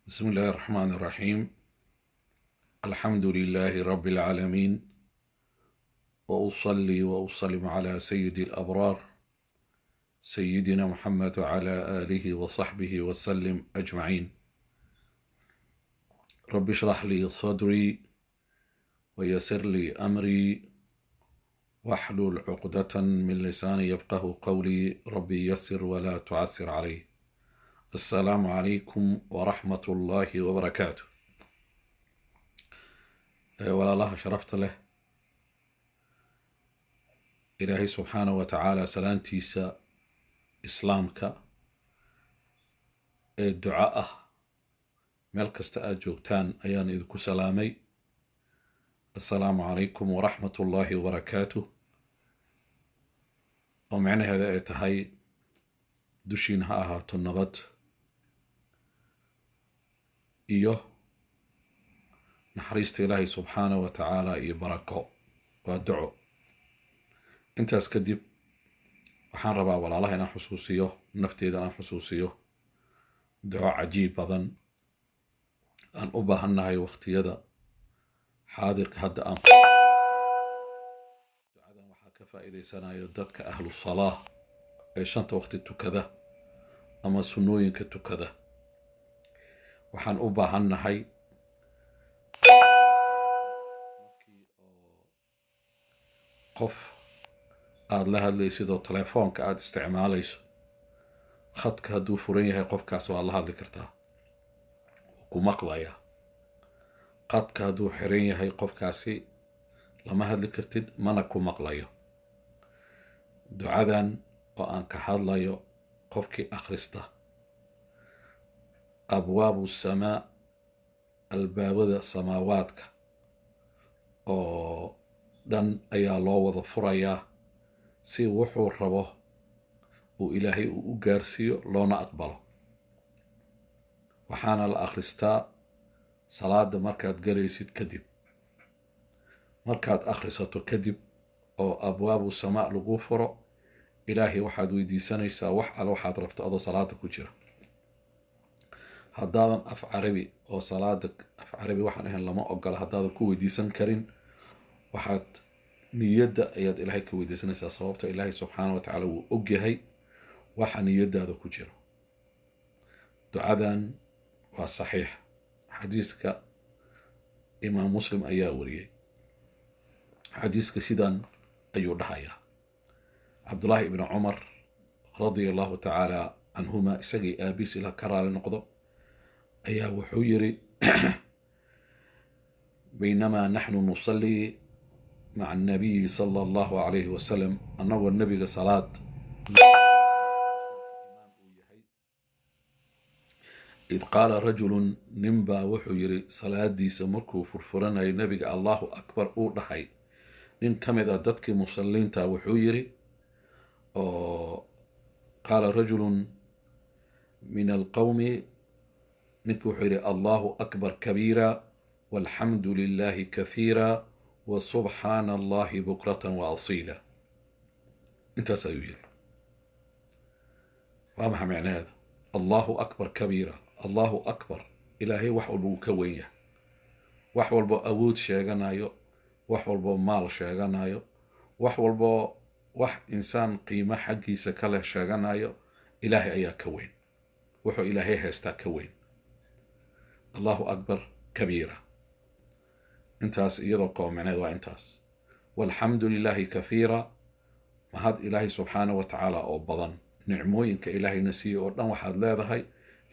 بسم الله الرحمن الرحيم. الحمد لله رب العالمين، وأصلي وأسلم على سيد الأبرار سيدنا محمد وعلى آله وصحبه وسلم أجمعين. رب اشرح لي صدري ويسر لي أمري واحلل عقدة من لساني يفقه قولي. ربي يسر ولا تعسر عليه. السلام عليكم ورحمة الله وبركاته. ولا الله شرفت له إلهي سبحانه وتعالى سلامتيسا إسلامك الدعاء meel kasta aad joogtaan ayaan idinku salaamay. assalaamu calaykum waraxmat ullaahi wabarakaatuh, oo micnaheeda ay tahay dushiin ha ahaato nabad iyo naxariista ilaahay subxaanahu wa tacaala iyo barako. waa duco. intaas kadib waxaan rabaa walaalaha inaan xusuusiyo, nafteeda inaan xusuusiyo duco cajiib badan aan u baahannahay waqtiyada xaadirka hadda aan ducadan waxaa ka faa'iidaysanayo dadka ahlu salaah ee shanta waqti tukada ama sunnooyinka tukada. waxaan u baahannahay markii oo qof aad la hadlaysid oo telefoonka aad isticmaalayso, khadka hadduu furan yahay qofkaas waad la hadli kartaa, ku maqlaya. qadka hadduu xiran yahay qofkaasi lama hadli kartid, mana ku maqlayo. ducadan oo aan ka hadlayo qofkii akhrista abwaabu samaa, albaabada samaawaadka oo dhan ayaa loo wada furayaa si wuxuu rabo uu ilaahay uu u gaarsiiyo loona aqbalo. waxaana la akhristaa salaada markaad galaysid kadib. markaad akhrisato kadib oo abwaabu samaa lagu furo, ilaahay waxaad weydiisanaysaa wax alle waxaad rabto adoo salaada ku jira. haddaadan af carabi oo salaada af carabi waxaan ahayn lama ogola, haddaadan ku weydiisan karin waxaad niyadda ayaad ilaahay ka weydiisanaysaa, sababta ilaahay subxaana wa tacaala wuu ogyahay waxa niyadaada ku jiro. ducadan waa saxiix, xadiiska imaam muslim ayaa wariyey. xadiiska sidan ayuu dhahayaa: cabdullaahi ibni cumar radia allahu tacaala canhuma, isagii aabiis ila ka raali noqdo, ayaa wuxuu yiri baynamaa naxnu nusalli maca annabiyi sala allahu calayhi wasalam, annagoo nebiga salaad id qaala rajulun, ninbaa wuxuu yiri salaadiisa markuu furfuranayay nebiga allahu akbar uu dhahay. nin ka mid a dadkii musalliinta wuxuu yiri oo qaala rajulun min alqawmi, ninkii wuxuu yidhi allahu akbar kabiira walxamdu lilahi kahiira wa subxaana allahi bukratan wa asiila. intaas ayuu yiri. waa maxa micnaheeda? allahu akbar kabiira, allahu akbar, ilaahay wax walba uu ka wen yahay. wax walbo awood sheeganayo, wax walbo maal sheeganayo, wax walbo wax insaan qiimo xaggiisa kale sheeganayo, ilaahay ayaa ka weyn. wuxuu ilaahay haystaa ka weyn. allahu akbar kabiira. intaas iyadoo koomicneed waa intaas. walxamdu lilahi kahiira, mahad ilaahay subxaana wa tacaala oo badan. nicmooyinka ilaahayna siiyey oo dhan waxaad leedahay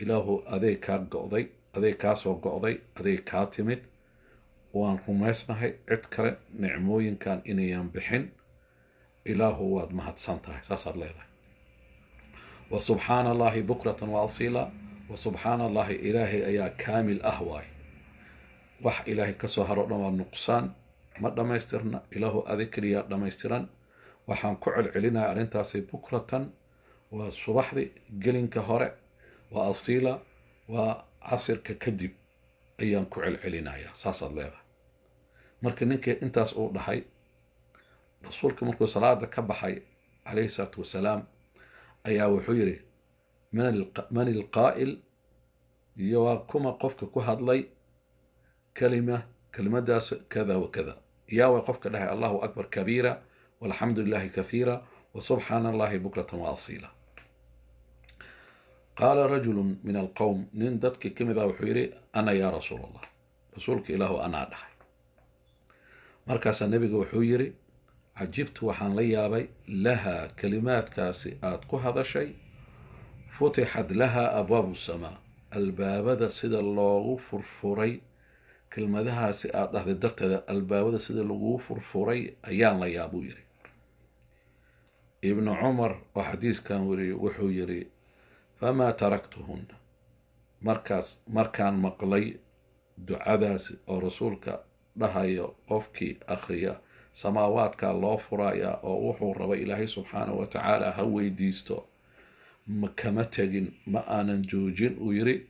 ilaahu adeeg kaa go'day, adeeg kaa soo go'day, adeeg kaa timid. waan rumaysnahay cid kale nicmooyinkan inayan bixin. ilaahu waad mahadsan tahay, saasaad leedahay. wa subxaana allahi bukratan wa asiila, wa subxaana allahi, ilaahay ayaa kaamil ah waay. wax ilaahay ka soo haro dhan waa nuqsaan, ma dhammaystirna. ilaahu adeeg keliyaa dhammaystiran. waxaan ku celcelinaya arrintaasi bukratan waa subaxdi gelinka hore, waa asiila waa casirka kadib ayaan ku celcelinayaa. saasaad leedahay. marka ninkii intaas uu dhahay, rasuulka markuu salaada ka baxay calayhi salaatu wasalaam ayaa wuxuu yidhi man ilqaa'il يواكما قفك كهضلي كلمة داس كذا وكذا، يا وقفك لها الله أكبر كبيرة والحمد لله كثيرا وسبحان الله بكرة وأصيلا. قال رجل من القوم نندتك كمذا وحيري أنا يا رسول الله، رسولك إله أنا أدحي. مركز النبي وحيري عجبت وحان ليابي لها كلمات كاسئات كهذا شيء فتحت لها أبواب السماء، الباب سيد الله فرفوري كلمة سئات هذا الدرت الباب سيد الله فرفوري أيان ليابو يري. ابن عمر وحديث كان وحيري فما تركتهن، مركان مقلي دعاداس أو رسولك لهايو قفكي أخريا سماواتك الله فرايا أو وحو رب إلهي سبحانه وتعالى هوي ديستو كمتجن ما أنا جوجين ويري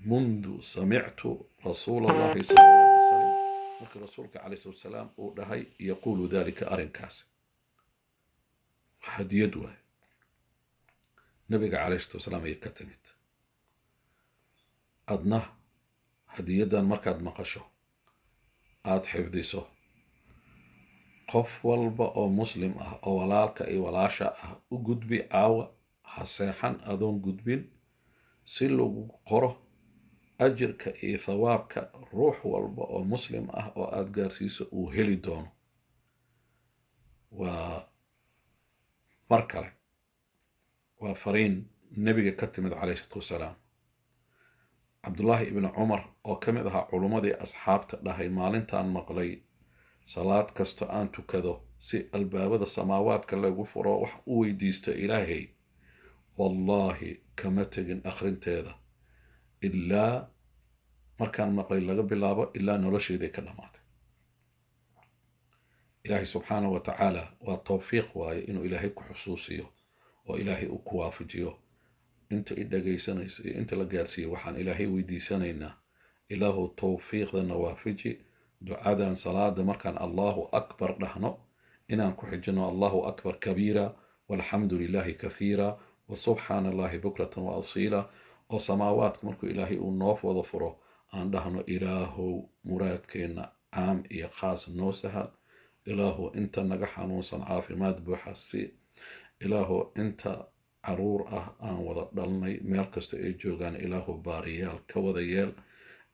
منذ سمعت رسول الله صلى الله عليه وسلم، ممكن رسولك عليه الصلاة والسلام ولهي يقول ذلك أرنكاس حد يدوه نبي عليه الصلاة والسلام يكتمت أدناه هديدان مركاد مقشه آد حفظيسه قف والبا أو مسلم أو ولالك أي ولاشا أقدبي أو حسيحان أدون قدبين سيلو قره أجرك أي ثوابك روح والبا أو مسلم أو آد قارسيسه وهلي دونه ومركله وفرين النبي كتمد عليه الصلاة والسلام عبد الله ابن عمر oo kamid aha culumadii asxaabta dhahay maalintan maqlay salaad kasta aan tukado si albaabada samaawaadka lagu furo wax u weydiisto ilaahay wallahi kama tagin akhrinteeda ilaa markaan maqlay laga bilaabo ilaa nolosheeda ka dhamaatay. ilaahay subxaanahu wa tacaala waa tawfiiq waaye inuu ilaahay ku xusuusiyo oo ilaahay uu ku waafajiyo inta idhagaysanaysa inta la gaarsiiyo waxaan ilaahay weydiisanaynaa ilaahu tawfiiqdana waafaji ducadan salaada markaan allahu akbar dhahno inaan ku xijino allahu akbar kabiira walxamdu lillahi kathiira wasubxaana allahi bukratan wa asiila oo samaawaadka markuu ilaahay uu noo wada furo aan dhahno ilaahu muraadkeenna caam iyo khaas noo sahal, ilaahu inta naga xanuunsan caafimaad buuxa si, ilaahu inta caruur aan wada dhalnay meel kasta ay joogaan ilaahu baariyaal ka wada yeel,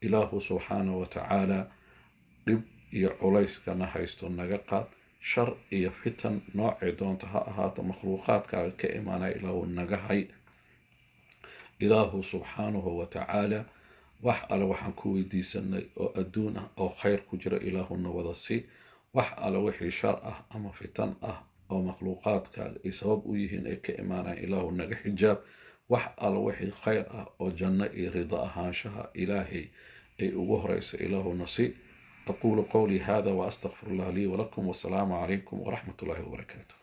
ilaahu subxaanahu wa tacaala dhib iyo culayskana haysto naga qaad, shar iyo fitan noocay doonta ha ahaato makhluuqaadkaaga ka imaanaya ilaahu naga hay. ilaahu subxaanahu wa tacaala wax alle waxaan ku weydiisanay oo adduun ah oo khayr ku jira ilaahuna wada si, wax alle wixii shar ah ama fitan ah oo makhluuqaadkaaga ay sabab u yihiin ay ka imaanayaan ilaahu naga xijaab, wax alla wixii khayr ah oo janno iyo rido ahaanshaha ilaahay ay ugu horeyso ilaahu nasi. أقول قولي هذا وأستغفر الله لي ولكم والسلام عليكم ورحمة الله وبركاته.